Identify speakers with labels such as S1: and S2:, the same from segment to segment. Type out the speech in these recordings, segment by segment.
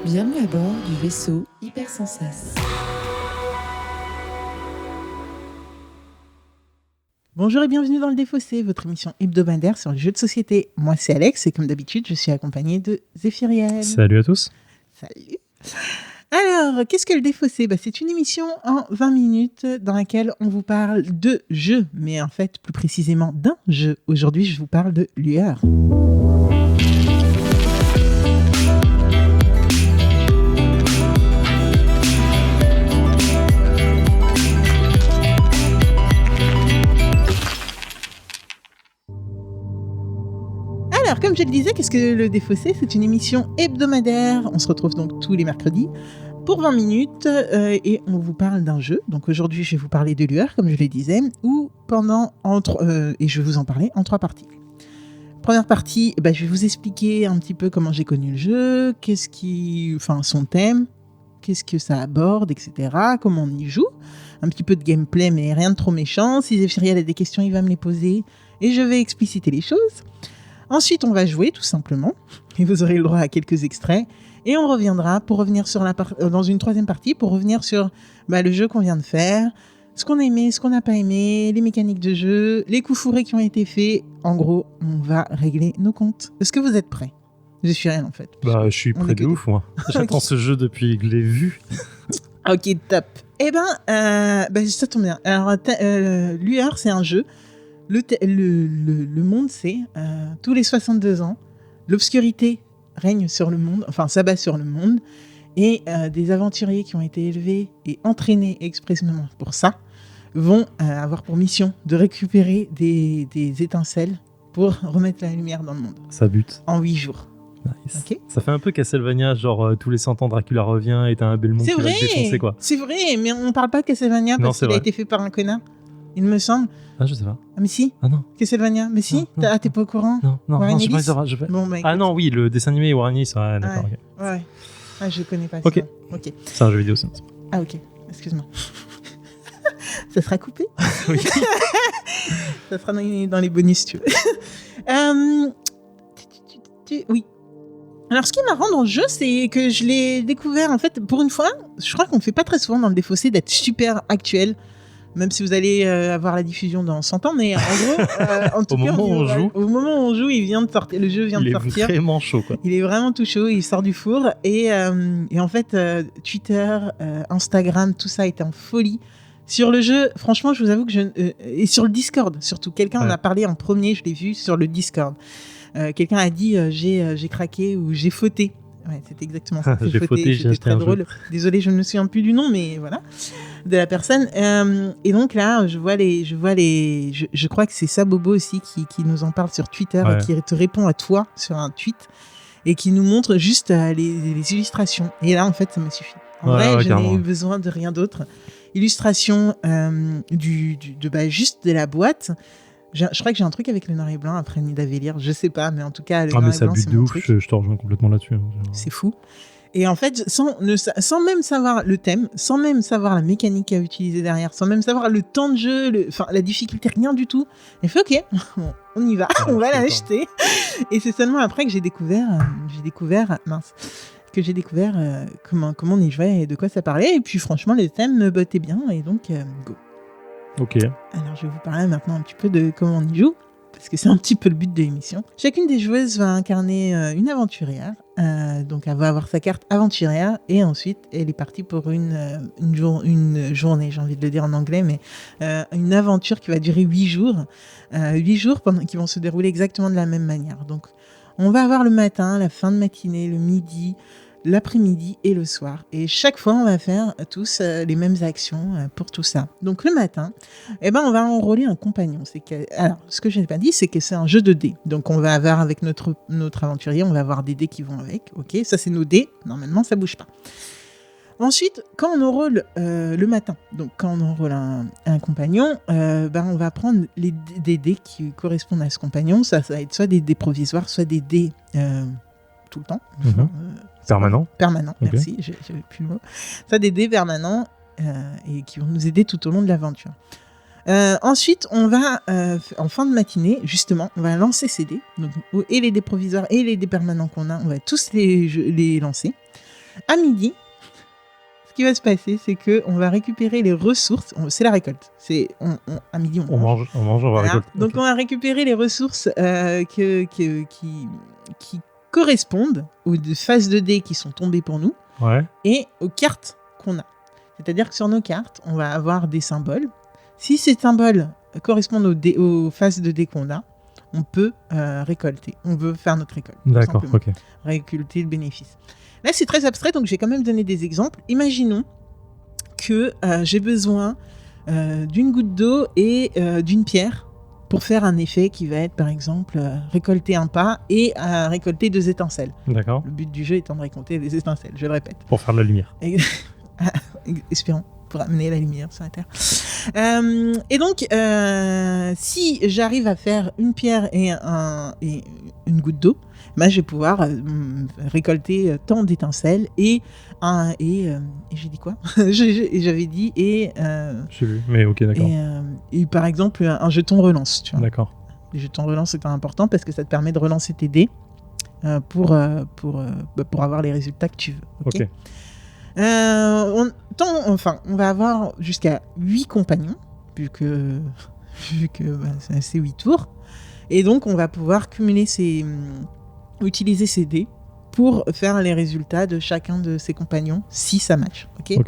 S1: Bienvenue à bord du vaisseau Hypersensas.
S2: Bonjour et bienvenue dans le Défaussé, votre émission hebdomadaire sur les jeux de société. Moi c'est Alex et comme d'habitude je suis accompagnée de Zéphiriel.
S3: Salut à tous.
S2: Salut. Alors, qu'est-ce que le Défaussé ? C'est une émission en 20 minutes dans laquelle on vous parle de jeux, mais en fait plus précisément d'un jeu. Aujourd'hui je vous parle de Lueur. Alors, comme je le disais, qu'est-ce que le Défaussé ? C'est une émission hebdomadaire. On se retrouve donc tous les mercredis pour 20 minutes et on vous parle d'un jeu. Donc aujourd'hui, je vais vous parler de Lueur, comme je le disais, et je vais vous en parler en 3 parties. Première partie, je vais vous expliquer un petit peu comment j'ai connu le jeu, son thème, qu'est-ce que ça aborde, etc., comment on y joue. Un petit peu de gameplay, mais rien de trop méchant. Si Zéphiriel a des questions, il va me les poser et je vais expliciter les choses. Ensuite, on va jouer tout simplement, et vous aurez le droit à quelques extraits, et on reviendra dans une 3e partie pour revenir sur le jeu qu'on vient de faire, ce qu'on a aimé, ce qu'on n'a pas aimé, les mécaniques de jeu, les coups fourrés qui ont été faits. En gros, on va régler nos comptes. Est-ce que vous êtes prêts ? Je suis rien en fait.
S3: Je suis prêt de ouf, moi. J'attends ce jeu depuis que je l'ai vu.
S2: Ok, top. Ça tombe bien. Alors, Lueur, c'est un jeu. Le monde, c'est tous les 62 ans, l'obscurité règne sur le monde, s'abat sur le monde, et des aventuriers qui ont été élevés et entraînés expressément pour ça vont avoir pour mission de récupérer des étincelles pour remettre la lumière dans le monde.
S3: Ça bute.
S2: En 8 jours.
S3: Nice.
S2: Okay.
S3: Ça fait un peu Castlevania, genre tous les 100 ans Dracula revient et t'as un Belmont qui va te défoncer, quoi.
S2: C'est vrai, mais on parle pas de Castlevania parce qu'il a été fait par un connard. Il me semble.
S3: Ah, je sais pas.
S2: Ah, mais si.
S3: Ah non.
S2: Castlevania. Mais si.
S3: Non,
S2: t'es pas au courant ?
S3: Non, je sais pas.
S2: Bon,
S3: ah non, oui, le dessin animé Warren Ellis. Ouais, d'accord.
S2: Ouais.
S3: Okay.
S2: Ouais. Ah, je connais pas.
S3: Ok. C'est un jeu vidéo, ça.
S2: Ah, ok. Excuse-moi. Ça sera coupé ?
S3: Oui.
S2: Ça sera dans les bonus, tu veux. Oui. Alors, ce qui est marrant dans le jeu, c'est que je l'ai découvert, en fait, pour une fois, je crois qu'on ne fait pas très souvent dans le Défaussé d'être super actuel, même si vous allez avoir la diffusion dans 100 ans, mais en gros,
S3: au moment où on joue,
S2: il vient de sortir, le jeu vient de sortir.
S3: Il est vraiment chaud, quoi.
S2: Il est vraiment tout chaud, il sort du four, et en fait, Twitter, Instagram, tout ça est en folie. Sur le jeu, franchement, je vous avoue que et sur le Discord, surtout, quelqu'un en a parlé en premier, je l'ai vu sur le Discord. Quelqu'un a dit j'ai craqué ou j'ai fauté. Ouais, c'était exactement ça.
S3: J'ai fauté, j'ai acheté
S2: très drôle. Désolé, je ne me souviens plus du nom, mais voilà, de la personne. Et donc là, je crois que c'est Sabobo aussi qui nous en parle sur Twitter et qui te répond à toi sur un tweet et qui nous montre juste les illustrations. Et là, en fait, ça me suffit. En vrai, je n'ai eu besoin de rien d'autre. Illustration juste de la boîte. Je crois que j'ai un truc avec le noir et blanc après Nida Vélir, je sais pas, mais en tout cas, le noir et blanc, c'est mon truc.
S3: Je te rejoins complètement là-dessus.
S2: C'est fou. Et en fait, sans même savoir le thème, sans même savoir la mécanique à utiliser derrière, sans même savoir le temps de jeu, la difficulté, rien du tout, j'ai fait ok, on y va, on va l'acheter. Et c'est seulement après que j'ai découvert comment on y jouait et de quoi ça parlait. Et puis franchement, les thèmes me bottaient bien et donc go.
S3: Ok.
S2: Alors, je vais vous parler maintenant un petit peu de comment on y joue, parce que c'est un petit peu le but de l'émission. Chacune des joueuses va incarner une aventurière, donc elle va avoir sa carte aventurière, et ensuite, elle est partie pour une journée, j'ai envie de le dire en anglais, mais une aventure qui va durer 8 jours. 8 jours qui vont se dérouler exactement de la même manière. Donc, on va avoir le matin, la fin de matinée, le midi, l'après-midi et le soir. Et chaque fois, on va faire tous les mêmes actions pour tout ça. Donc le matin, on va enrôler un compagnon. Alors, ce que je n'ai pas dit, c'est que c'est un jeu de dés. Donc on va avoir avec notre aventurier, on va avoir des dés qui vont avec. Ok, ça c'est nos dés. Normalement, ça bouge pas. Ensuite, quand on enrôle le matin, donc quand on enrôle un compagnon, on va prendre des dés qui correspondent à ce compagnon. Ça va être soit des dés provisoires, soit des dés tout le temps.
S3: Permanent,
S2: okay. Merci, j'avais plus le mot. Ça, des dés permanents et qui vont nous aider tout au long de l'aventure. Ensuite, on va, en fin de matinée, justement, on va lancer ces dés. Donc, et les dés provisoires et les dés permanents qu'on a, on va tous les lancer. À midi, ce qui va se passer, c'est qu'on va récupérer les ressources. C'est la récolte. À midi,
S3: On mange, on va
S2: voilà.
S3: récolter.
S2: Donc, on va récupérer les ressources qui correspondent aux phases de dés qui sont tombées pour nous
S3: Ouais.
S2: et aux cartes qu'on a. C'est-à-dire que sur nos cartes, on va avoir des symboles. Si ces symboles correspondent aux phases de dés qu'on a, on peut récolter. On veut faire notre récolte. tout
S3: D'accord,
S2: simplement.
S3: ok.
S2: Récolter le bénéfice. Là, c'est très abstrait, donc je vais quand même donner des exemples. Imaginons que j'ai besoin d'une goutte d'eau et d'une pierre pour faire un effet qui va être, par exemple, récolter un pas et récolter 2 étincelles.
S3: D'accord.
S2: Le but du jeu étant de récolter des étincelles, je le répète.
S3: Pour faire de la lumière.
S2: Espérons, pour amener la lumière sur la Terre. Et donc, si j'arrive à faire une pierre et une goutte d'eau, je vais pouvoir récolter tant d'étincelles et j'ai dit quoi J'avais dit
S3: Je sais plus, mais ok, d'accord.
S2: et par exemple un jeton relance. Tu vois.
S3: D'accord.
S2: Les jetons relance c'est important parce que ça te permet de relancer tes dés pour avoir les résultats que tu veux.
S3: Ok.
S2: On va avoir jusqu'à 8 compagnons, vu que c'est 8 tours. Et donc, on va pouvoir utiliser ces dés pour faire les résultats de chacun de ses compagnons, si ça match.
S3: Ok.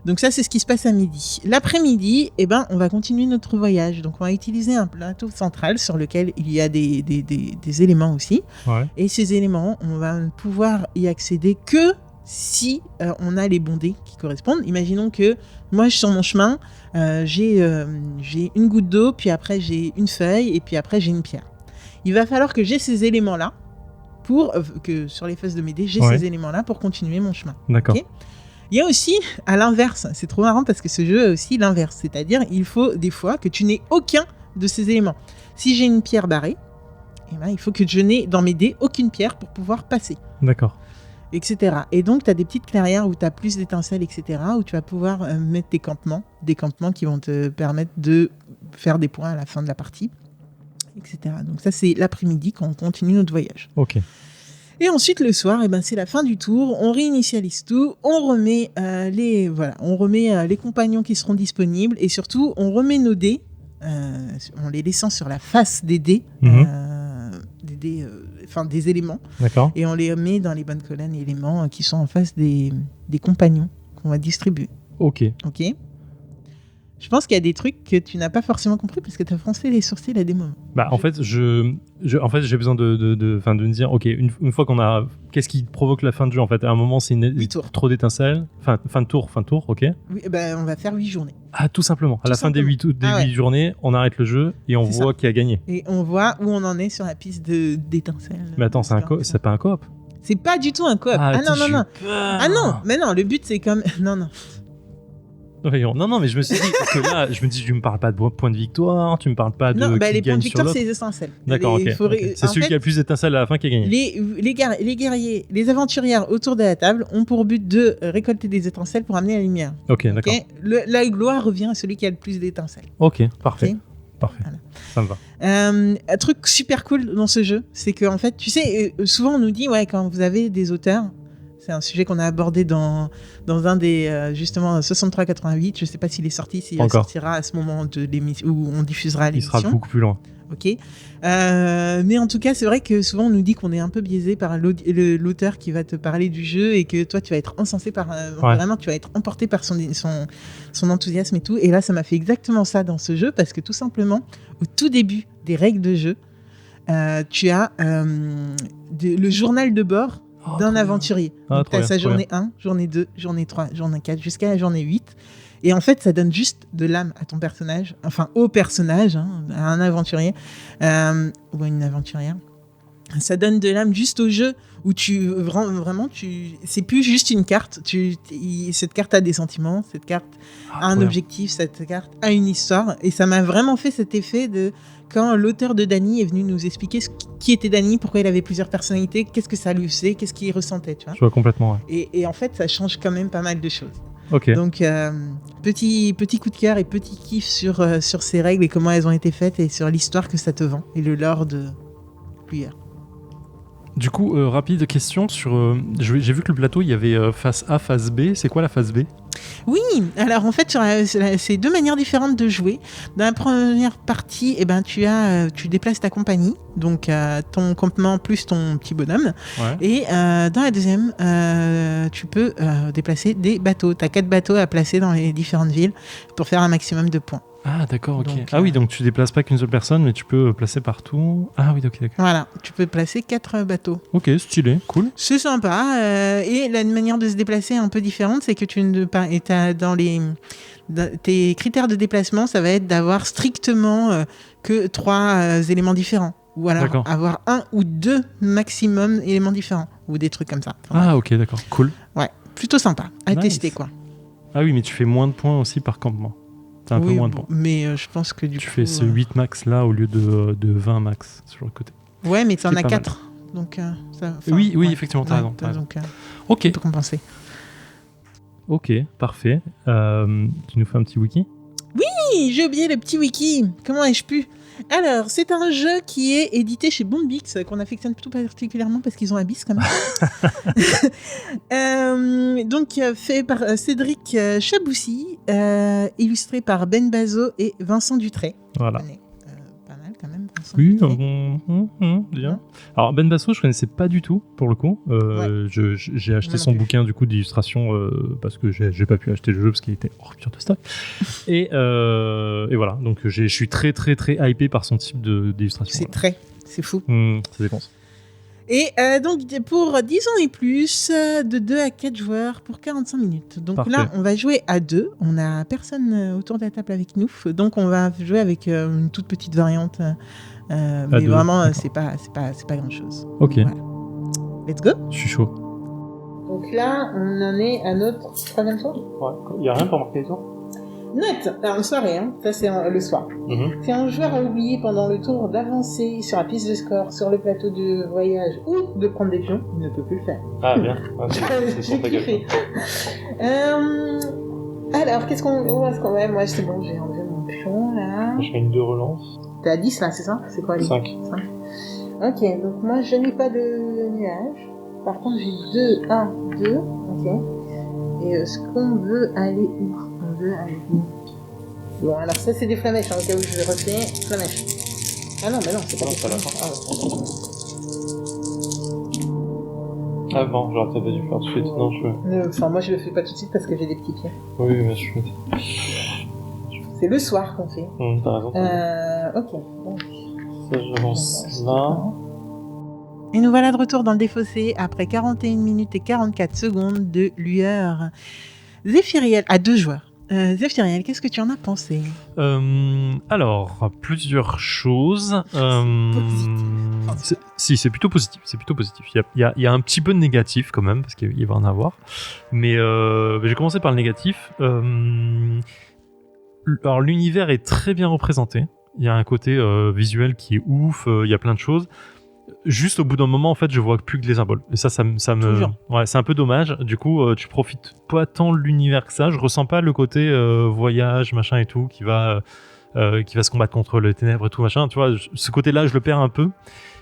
S2: Donc ça, c'est ce qui se passe à midi. L'après-midi, on va continuer notre voyage. Donc, on va utiliser un plateau central sur lequel il y a des éléments aussi.
S3: Ouais.
S2: Et ces éléments, on va pouvoir y accéder que si on a les bons dés qui correspondent. Imaginons que moi, sur mon chemin, j'ai une goutte d'eau, puis après j'ai une feuille, et puis après j'ai une pierre. Il va falloir que j'ai ces éléments-là, pour que sur les faces de mes dés, j'ai ces éléments-là pour continuer mon chemin.
S3: D'accord.
S2: Okay. Il y a aussi, à l'inverse, c'est trop marrant parce que ce jeu a aussi l'inverse, c'est-à-dire il faut des fois que tu n'aies aucun de ces éléments. Si j'ai une pierre barrée, il faut que je n'ai dans mes dés aucune pierre pour pouvoir passer.
S3: D'accord.
S2: Etc. Et donc, tu as des petites clairières où tu as plus d'étincelles, etc., où tu vas pouvoir mettre des campements qui vont te permettre de faire des points à la fin de la partie, etc. Donc ça, c'est l'après-midi quand on continue notre voyage.
S3: Ok.
S2: Et ensuite, le soir, c'est la fin du tour, on réinitialise tout, on remet, les compagnons qui seront disponibles, et surtout, on remet nos dés, en les laissant sur la face des dés, des éléments.
S3: D'accord.
S2: Et on les met dans les bonnes colonnes et éléments qui sont en face des compagnons qu'on va distribuer.
S3: Ok.
S2: Je pense qu'il y a des trucs que tu n'as pas forcément compris parce que tu as froncé les sourcils à des moments.
S3: En fait, j'ai besoin de me dire, ok, une fois qu'on a... Qu'est-ce qui provoque la fin de jeu en fait? À un moment, c'est trop d'étincelles. Fin de tour, ok.
S2: Oui, on va faire 8 journées.
S3: Ah, tout simplement. À la fin des 8 journées, on arrête le jeu et on voit qui a gagné.
S2: Et on voit où on en est sur la piste d'étincelles.
S3: Mais attends, c'est pas un coop?
S2: C'est pas du tout un coop. Non. Ah non, mais non, le but c'est comme... Non.
S3: Non, mais je me suis dit, parce que là, tu me parles pas de points de victoire, tu me parles pas de.
S2: Non,
S3: qui
S2: les points de
S3: victoire,
S2: c'est les étincelles.
S3: D'accord, ok. C'est celui qui a le plus d'étincelles à la fin qui a gagné.
S2: Les guerriers, les aventurières autour de la table ont pour but de récolter des étincelles pour amener la lumière.
S3: Ok, d'accord.
S2: La gloire revient à celui qui a le plus d'étincelles.
S3: Ok, parfait.
S2: Okay.
S3: Parfait, voilà. Ça me va.
S2: Un truc super cool dans ce jeu, c'est que en fait, tu sais, souvent on nous dit, quand vous avez des auteurs. C'est un sujet qu'on a abordé dans un des, justement, 63-88. Je ne sais pas s'il est sorti, s'il sortira à ce moment de l'émission où on diffusera l'émission.
S3: Il sera beaucoup plus loin.
S2: Ok. Mais en tout cas, c'est vrai que souvent on nous dit qu'on est un peu biaisé par l'auteur qui va te parler du jeu et que toi, tu vas être encensé par... Vraiment, tu vas être emporté par son enthousiasme et tout. Et là, ça m'a fait exactement ça dans ce jeu parce que tout simplement, au tout début des règles de jeu, tu as le journal de bord d'un aventurier. Donc, tu as sa journée 1, journée 2, journée 3, journée 4, jusqu'à la journée 8. Et en fait, ça donne juste de l'âme à ton personnage, enfin au personnage, à un aventurier ou à une aventurière. Ça donne de l'âme juste au jeu où c'est plus juste une carte. Cette carte a des sentiments, cette carte a un objectif, cette carte a une histoire. Et ça m'a vraiment fait cet effet de quand l'auteur de Dany est venu nous expliquer qui était Dany, pourquoi il avait plusieurs personnalités, qu'est-ce que ça lui faisait, qu'est-ce qu'il ressentait, tu vois.
S3: Je vois complètement. Ouais.
S2: Et en fait, ça change quand même pas mal de choses.
S3: Ok.
S2: Donc, petit coup de cœur et petit kiff sur ces règles et comment elles ont été faites et sur l'histoire que ça te vend et le lore de Pluyer.
S3: Du coup, rapide question sur. J'ai vu que le plateau, il y avait face A, face B. C'est quoi la face B ?
S2: Oui, alors en fait, c'est deux manières différentes de jouer. Dans la première partie, tu déplaces ta compagnie, donc ton campement plus ton petit bonhomme.
S3: Ouais.
S2: Et dans la deuxième, tu peux déplacer des bateaux. Tu as 4 bateaux à placer dans les différentes villes pour faire un maximum de points.
S3: Ah, d'accord, ok.
S2: Donc,
S3: oui, donc tu déplaces pas qu'une seule personne, mais tu peux placer partout. Ah oui, ok, d'accord.
S2: Voilà, tu peux placer 4 bateaux.
S3: Ok, stylé, cool.
S2: C'est sympa. Et la manière de se déplacer est un peu différente, c'est que tes critères de déplacement, ça va être d'avoir strictement que 3 éléments différents. Ou alors
S3: D'accord.
S2: avoir 1 ou 2 maximum éléments différents. Ou des trucs comme ça. Enfin,
S3: Ok, d'accord, cool.
S2: ouais, plutôt sympa à
S3: Nice.
S2: tester, quoi.
S3: Ah oui, mais tu fais moins de points aussi par campement. T'as un peu moins de points.
S2: Mais je pense que du coup...
S3: Tu fais ce 8 max là au lieu de 20 max sur le côté.
S2: Ouais, mais t'en
S3: C'est
S2: as
S3: pas
S2: 4. Donc,
S3: oui, effectivement, t'as raison.
S2: Donc,
S3: Ok.
S2: tu peux compenser.
S3: Ok, parfait. Tu nous fais un petit wiki ?
S2: Oui, j'ai oublié le petit wiki. Comment ai-je pu ? Alors, c'est un jeu qui est édité chez Bombix, qu'on affectionne tout particulièrement parce qu'ils ont Abyss quand même. Donc, fait par Cédric Chaboussi, illustré par Ben Bazo et Vincent Dutray.
S3: Voilà.
S2: Pas mal quand même, Vincent
S3: Oui,
S2: Dutray.
S3: bien. Alors Ben Basso, je connaissais pas du tout pour le coup. J'ai acheté
S2: Moi non
S3: son
S2: plus.
S3: bouquin du coup d'illustration parce que j'ai pas pu acheter le jeu parce qu'il était hors rupture de stock. et voilà, donc je suis très très très hypé par son type d'illustration.
S2: C'est fou.
S3: Ça dépense.
S2: Et donc, pour 10 ans et plus, de 2 à 4 joueurs pour 45 minutes. Donc
S3: Parfait.
S2: là, on va jouer à 2. On n'a personne autour de la table avec nous. Donc, on va jouer avec une toute petite variante. Mais
S3: deux,
S2: vraiment,
S3: d'accord.
S2: c'est pas grand-chose.
S3: Ok,
S2: Voilà. Let's go.
S3: je suis chaud.
S2: Donc là, on en est à notre 3e tour.
S3: Il y a rien pour marquer les tours.
S2: Note, en soirée, hein. Ça c'est le soir. Si un joueur a oublié pendant le tour d'avancer sur la piste de score, sur le plateau de voyage ou de prendre des pions, il ne peut plus le faire.
S3: Ah bien.
S2: J'ai kiffé. Alors, où est-ce qu'on va ? Moi, c'est bon, j'ai enlevé mon pion là.
S3: Je fais une 2 relance.
S2: T'es à 10 là, c'est ça ? C'est quoi les
S3: 5.
S2: 5. Ok, donc moi je n'ai pas de nuage. Par contre, j'ai 2, 1, 2. Ok. Et est-ce qu'on veut aller où ? On veut aller où ? Bon, alors ça c'est des flamèches, hein, au cas où je vais refais. Flamèches. Ah non, mais non, c'est pas
S3: Non,
S2: des
S3: c'est à la
S2: flamèches.
S3: Ah bon, j'aurais peut-être pas dû le faire tout de suite. Non, je...
S2: Enfin, moi je le fais pas tout de suite parce que j'ai des petits pieds.
S3: Oui, mais je suis...
S2: C'est le soir qu'on fait.
S3: T'as raison.
S2: Ok. Donc,
S3: Ça, je lance là.
S2: et nous voilà de retour dans le défaussé après 41 minutes et 44 secondes de lueur. Zéphiriel, à 2 joueurs. Zéphiriel, qu'est-ce que tu en as pensé ?
S3: Alors, plusieurs choses. C'est plutôt positif. C'est plutôt positif. Il y a un petit peu de négatif quand même, parce qu'il va en avoir. Mais je vais commencer par le négatif. Alors, l'univers est très bien représenté. Il y a un côté visuel qui est ouf. Il y a plein de choses. Juste au bout d'un moment, en fait, je vois plus que les symboles. Et ça me... Ouais, c'est un peu dommage. Du coup, tu profites pas tant de l'univers que ça. Je ressens pas le côté voyage, machin et tout, qui va se combattre contre les ténèbres et tout, machin. Tu vois, ce côté-là, je le perds un peu.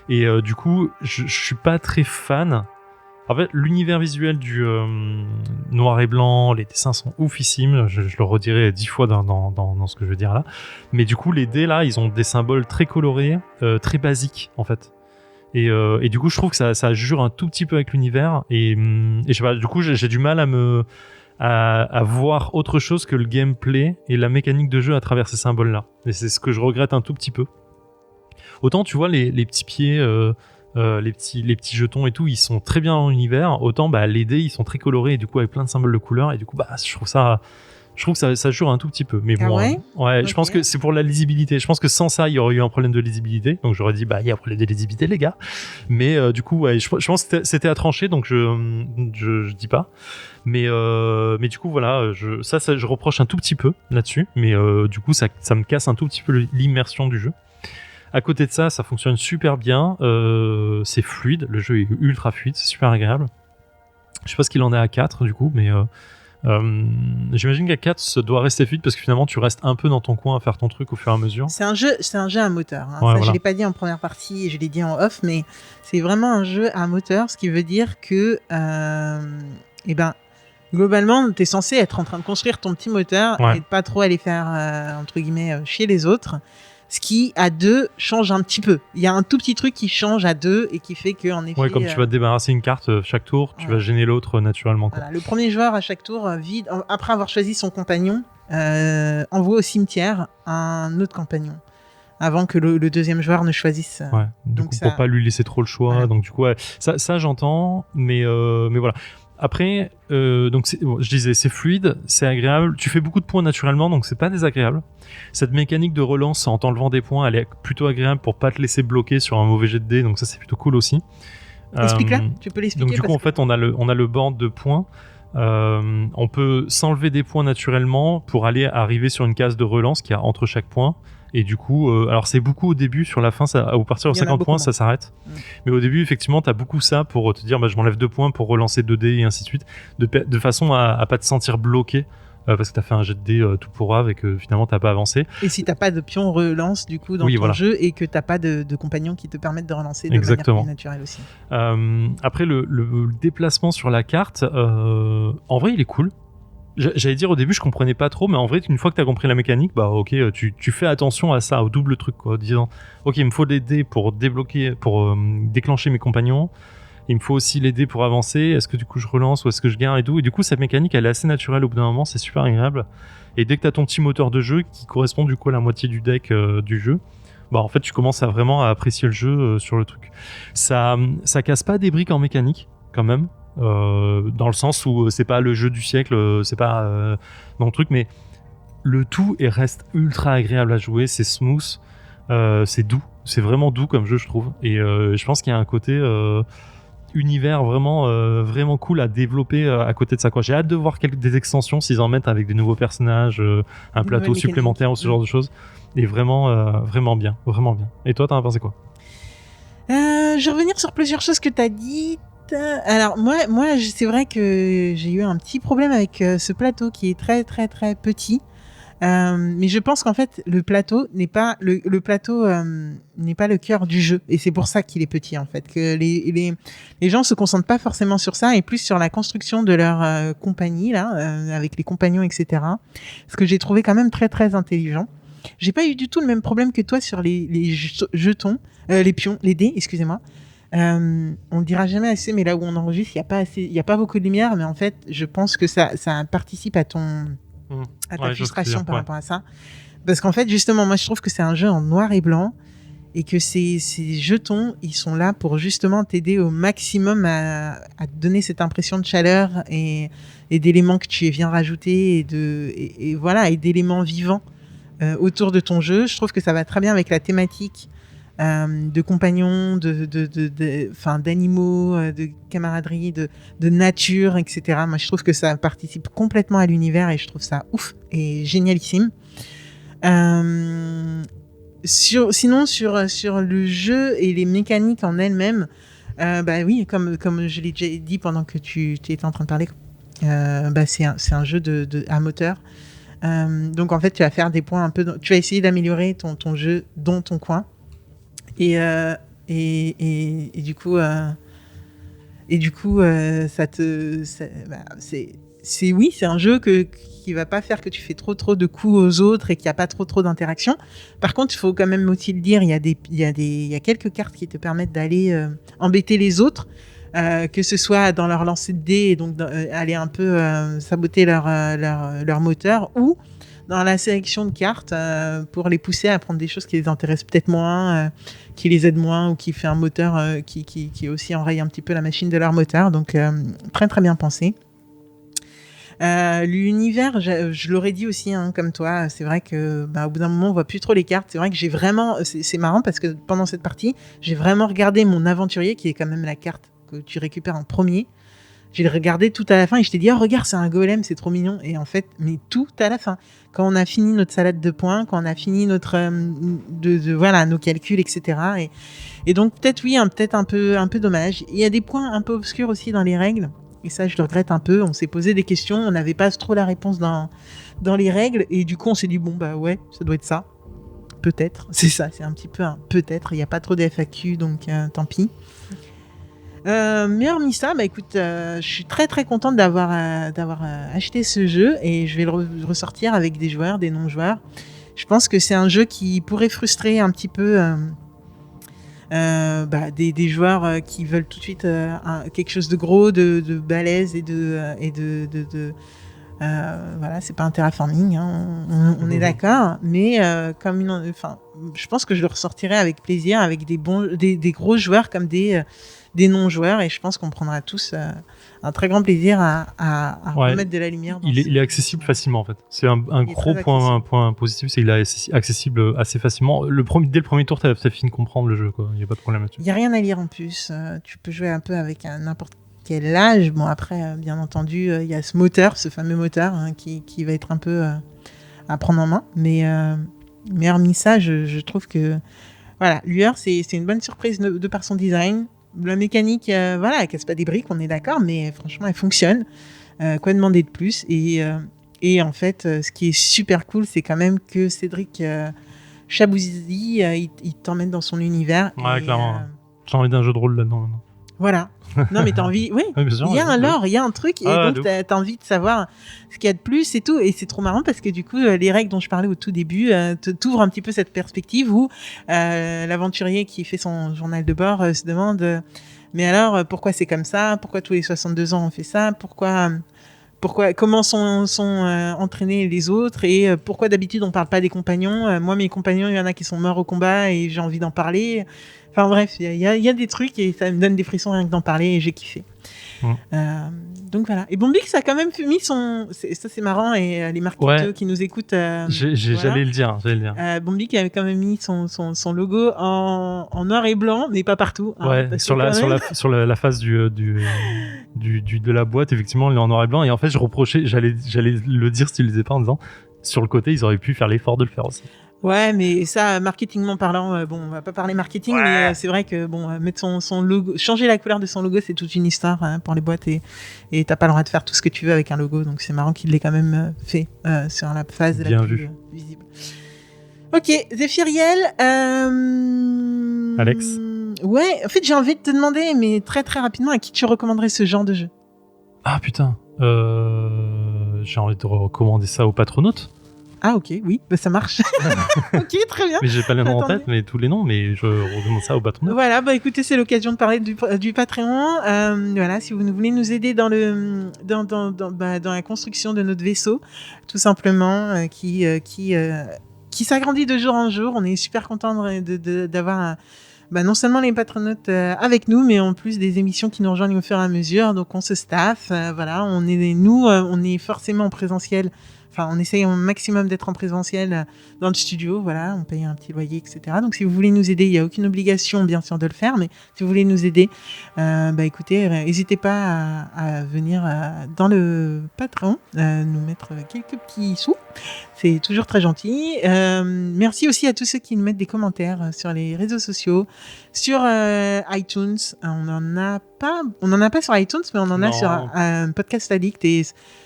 S3: Et du coup, je suis pas très fan. En fait, l'univers visuel du noir et blanc, les dessins sont oufissimes. Je le redirai 10 fois dans ce que je veux dire là. Mais du coup, les dés là, ils ont des symboles très colorés, très basiques en fait. Et du coup, je trouve que ça jure un tout petit peu avec l'univers. Et je sais pas, du coup, j'ai du mal à voir autre chose que le gameplay et la mécanique de jeu à travers ces symboles-là. Et c'est ce que je regrette un tout petit peu. Autant, tu vois, les petits pieds, les petits jetons et tout, ils sont très bien dans l'univers. Autant, les dés, ils sont très colorés et du coup, avec plein de symboles de couleurs. Et du coup, je trouve que ça jure un tout petit peu. Mais bon,
S2: ouais,
S3: je pense que c'est pour la lisibilité. Je pense que sans ça, il y aurait eu un problème de lisibilité. Donc j'aurais dit, il y a un problème de lisibilité, les gars. Mais du coup, ouais, je pense que c'était à trancher, donc je dis pas. Mais du coup, voilà, je reproche un tout petit peu là-dessus. Mais du coup, ça me casse un tout petit peu l'immersion du jeu. À côté de ça, ça fonctionne super bien. C'est fluide. Le jeu est ultra fluide. C'est super agréable. Je sais pas ce qu'il en est à 4, du coup, mais... J'imagine qu'à 4, ça doit rester fluide parce que finalement, tu restes un peu dans ton coin à faire ton truc au fur et à mesure.
S2: C'est un jeu à moteur. Hein.
S3: Ouais,
S2: ça,
S3: voilà.
S2: je l'ai pas dit en première partie et je l'ai dit en off, mais c'est vraiment un jeu à moteur, ce qui veut dire que, globalement, tu es censé être en train de construire ton petit moteur et de pas trop aller faire, entre guillemets, chier les autres. Ce qui, à 2, change un petit peu. Il y a un tout petit truc qui change à 2 et qui fait que, en effet...
S3: Ouais, comme tu vas te débarrasser une carte chaque tour, tu vas gêner l'autre naturellement. Quoi.
S2: Voilà. Le premier joueur, à chaque tour, après avoir choisi son compagnon, envoie au cimetière un autre compagnon. Avant que le deuxième joueur ne choisisse.
S3: Ouais, donc pour pas lui laisser trop le choix. Voilà. Donc du coup, ça j'entends, mais voilà. Après, donc je disais, c'est fluide, c'est agréable. Tu fais beaucoup de points naturellement, donc c'est pas désagréable. Cette mécanique de relance en t'enlevant des points, elle est plutôt agréable pour pas te laisser bloquer sur un mauvais jet de dés, donc ça c'est plutôt cool aussi.
S2: Explique-là, tu peux l'expliquer.
S3: Donc du coup, en fait, on a le board de points. On peut s'enlever des points naturellement pour arriver sur une case de relance qui a entre chaque point. Et du coup, alors c'est beaucoup au début, sur la fin, au partir de 50 points, ça s'arrête. Mais au début, effectivement, t'as beaucoup ça pour te dire, je m'enlève 2 points pour relancer 2 dés et ainsi de suite, de façon à pas te sentir bloqué, parce que t'as fait un jet de dés tout pourrave et que finalement t'as pas avancé.
S2: Et si t'as pas de pion relance du coup dans ton jeu et que t'as pas de compagnons qui te permettent de relancer de manière plus naturelle aussi.
S3: Après, le déplacement sur la carte, en vrai, il est cool. J'allais dire au début je comprenais pas trop, mais en vrai une fois que t'as compris la mécanique, ok, tu fais attention à ça, au double truc quoi, disant ok, il me faut des dés pour déclencher mes compagnons, il me faut aussi les dés pour avancer, est-ce que du coup je relance ou est-ce que je gagne et tout, et du coup cette mécanique elle est assez naturelle au bout d'un moment, c'est super agréable, et dès que t'as ton petit moteur de jeu qui correspond du coup à la moitié du deck du jeu, en fait tu commences vraiment à apprécier le jeu sur le truc. Ça casse pas des briques en mécanique quand même. Dans le sens où c'est pas le jeu du siècle, c'est pas dans le truc, mais le tout reste ultra agréable à jouer, c'est smooth, c'est doux, c'est vraiment doux comme jeu je trouve, et je pense qu'il y a un côté univers vraiment cool à développer à côté de ça quoi. J'ai hâte de voir des extensions s'ils en mettent avec des nouveaux personnages, un plateau supplémentaire ou ce genre de choses, et vraiment bien. Et toi t'en as pensé quoi?
S2: Je vais revenir sur plusieurs choses que t'as dites. Alors moi c'est vrai que j'ai eu un petit problème avec ce plateau qui est très très très petit, mais je pense qu'en fait le plateau n'est pas le plateau n'est pas le cœur du jeu, et c'est pour ça qu'il est petit en fait, que les gens se concentrent pas forcément sur ça et plus sur la construction de leur compagnie là, avec les compagnons etc. Ce que j'ai trouvé quand même très très intelligent. J'ai pas eu du tout le même problème que toi sur les jetons, les pions, les dés, excusez-moi. On le dira jamais assez, mais là où on enregistre, il y a pas beaucoup de lumière, mais en fait, je pense que ça participe à ta frustration par rapport à ça. Parce qu'en fait, justement, moi, je trouve que c'est un jeu en noir et blanc et que ces jetons, ils sont là pour justement t'aider au maximum à te donner cette impression de chaleur et d'éléments que tu viens rajouter et voilà, et d'éléments vivants autour de ton jeu. Je trouve que ça va très bien avec la thématique de compagnons, d'animaux, de camaraderie, de nature, etc. Moi, je trouve que ça participe complètement à l'univers et je trouve ça ouf et génialissime. Sinon, sur le jeu et les mécaniques en elles-mêmes, oui, comme je l'ai déjà dit pendant que tu étais en train de parler, c'est un jeu à moteur. Donc, en fait, tu vas faire des points tu vas essayer d'améliorer ton jeu dans ton coin. Et du coup, c'est un jeu qui va pas faire que tu fais trop de coups aux autres et qu'il y a pas trop d'interactions. Par contre, il faut quand même aussi le dire, il y a quelques cartes qui te permettent d'aller embêter les autres, que ce soit dans leur lancer de dés et donc aller un peu saboter leur moteur, ou dans la sélection de cartes pour les pousser à prendre des choses qui les intéressent peut-être moins, qui les aident moins, ou qui fait un moteur qui aussi enraye un petit peu la machine de leur moteur. Donc très très bien pensé. L'univers, je l'aurais dit aussi comme toi, c'est vrai que au bout d'un moment on voit plus trop les cartes. C'est vrai que j'ai vraiment, c'est marrant parce que pendant cette partie j'ai vraiment regardé mon aventurier, qui est quand même la carte que tu récupères en premier. J'ai regardé tout à la fin et je t'ai dit, oh regarde, c'est un golem, c'est trop mignon. Et en fait, mais tout à la fin, quand on a fini notre salade de points, quand on a fini notre voilà, nos calculs, etc. Et donc peut-être oui, peut-être un peu dommage. Il y a des points un peu obscurs aussi dans les règles. Et ça, je le regrette un peu. On s'est posé des questions, on n'avait pas trop la réponse dans les règles. Et du coup, on s'est dit, bon, bah ouais, ça doit être ça. Peut-être. C'est ça, c'est un petit peu un peut-être. Il n'y a pas trop de FAQ, donc tant pis. Mais hormis ça, bah écoute, je suis très très contente d'avoir acheté ce jeu et je vais le ressortir avec des joueurs, des non-joueurs. Je pense que c'est un jeu qui pourrait frustrer un petit peu des joueurs qui veulent tout de suite quelque chose de gros, de balèze et voilà, c'est pas un terraforming, hein, on est d'accord, mais je pense que je le ressortirai avec plaisir avec des gros joueurs comme des non-joueurs, et je pense qu'on prendra tous un très grand plaisir à remettre de la lumière.
S3: Il est accessible facilement en fait. C'est un gros point positif, c'est qu'il est accessible assez facilement. Dès le premier tour, t'as fini de comprendre le jeu, quoi. Il n'y a pas de problème là-dessus.
S2: Il n'y a rien à lire en plus. Tu peux jouer un peu avec n'importe quel âge. Bon, après, bien entendu, il y a ce fameux moteur qui va être un peu à prendre en main. Mais hormis ça, je trouve que voilà, Lueur, c'est une bonne surprise de par son design. La mécanique, elle casse pas des briques, on est d'accord, mais franchement, elle fonctionne. Quoi demander de plus ? Et en fait, ce qui est super cool, c'est quand même que Cédric Chabouzi, il t'emmène dans son univers.
S3: Ouais, clairement. J'ai envie d'un jeu de rôle là-dedans maintenant.
S2: Voilà. Non, mais t'as envie. Oui, il y a un lore, il y a un truc, et donc t'as envie de savoir ce qu'il y a de plus et tout. Et c'est trop marrant parce que du coup, les règles dont je parlais au tout début t'ouvrent un petit peu cette perspective où l'aventurier qui fait son journal de bord se demande mais alors, pourquoi c'est comme ça ? Pourquoi tous les 62 ans on fait ça ? Comment sont entraînés les autres, et pourquoi d'habitude on parle pas des compagnons ? Moi, mes compagnons, il y en a qui sont morts au combat et j'ai envie d'en parler. Enfin bref, il y a des trucs et ça me donne des frissons rien que d'en parler et j'ai kiffé. Donc voilà. Et Bombix a quand même mis son... Ça c'est marrant, et les marketeurs qui nous écoutent...
S3: J'allais le dire.
S2: Bombix avait quand même mis son logo en noir et blanc, mais pas partout.
S3: Sur la face de la boîte, effectivement, il est en noir et blanc. Et en fait, j'allais le dire si tu le disais pas, en disant, sur le côté, ils auraient pu faire l'effort de le faire aussi.
S2: Ouais, mais ça, marketingment parlant, on va pas parler marketing, mais c'est vrai que mettre son logo, changer la couleur de son logo, c'est toute une histoire pour les boîtes, et t'as pas le droit de faire tout ce que tu veux avec un logo, donc c'est marrant qu'il l'ait quand même fait sur la phase la plus visible. Ok, Zéphiriel.
S3: Alex.
S2: Ouais, en fait, j'ai envie de te demander, mais très très rapidement, à qui tu recommanderais ce genre de jeu ?
S3: Ah putain, j'ai envie de recommander ça aux patronautes.
S2: Ah ok, oui, ça marche. Ok, très bien.
S3: Mais j'ai pas les noms en tête, mais tous les noms, mais je recommande ça au patron.
S2: Voilà, écoutez, c'est l'occasion de parler du Patreon. Voilà, si vous voulez nous aider dans la construction de notre vaisseau, tout simplement, qui s'agrandit de jour en jour. On est super content d'avoir non seulement les patronautes avec nous, mais en plus des émissions qui nous rejoignent au fur et à mesure. Donc on se staffe, voilà, on est forcément en présentiel. Enfin, on essaye au maximum d'être en présentiel dans le studio, voilà, on paye un petit loyer, etc. Donc, si vous voulez nous aider, il n'y a aucune obligation, bien sûr, de le faire, mais si vous voulez nous aider, écoutez, n'hésitez pas à venir dans le Patreon, nous mettre quelques petits sous. C'est toujours très gentil. Merci aussi à tous ceux qui nous mettent des commentaires sur les réseaux sociaux, sur iTunes. On n'en a pas sur iTunes, mais on en a sur un Podcast Addict, et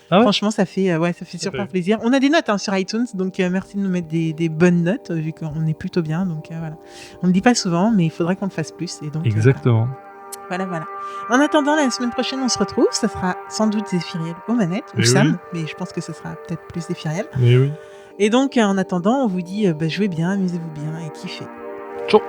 S2: franchement, ça fait super plaisir. On a des notes sur iTunes, donc merci de nous mettre des bonnes notes, vu qu'on est plutôt bien. Donc voilà. On ne le dit pas souvent, mais il faudrait qu'on le fasse plus. Et donc,
S3: exactement.
S2: Voilà. En attendant, la semaine prochaine, on se retrouve. Ça sera sans doute Zéphiriel aux manettes, ou Sam, mais je pense que ça sera peut-être plus Zéphiriel.
S3: Mais oui.
S2: Et donc, en attendant, on vous dit jouez bien, amusez-vous bien et kiffez.
S3: Ciao.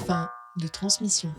S1: Fin de transmission.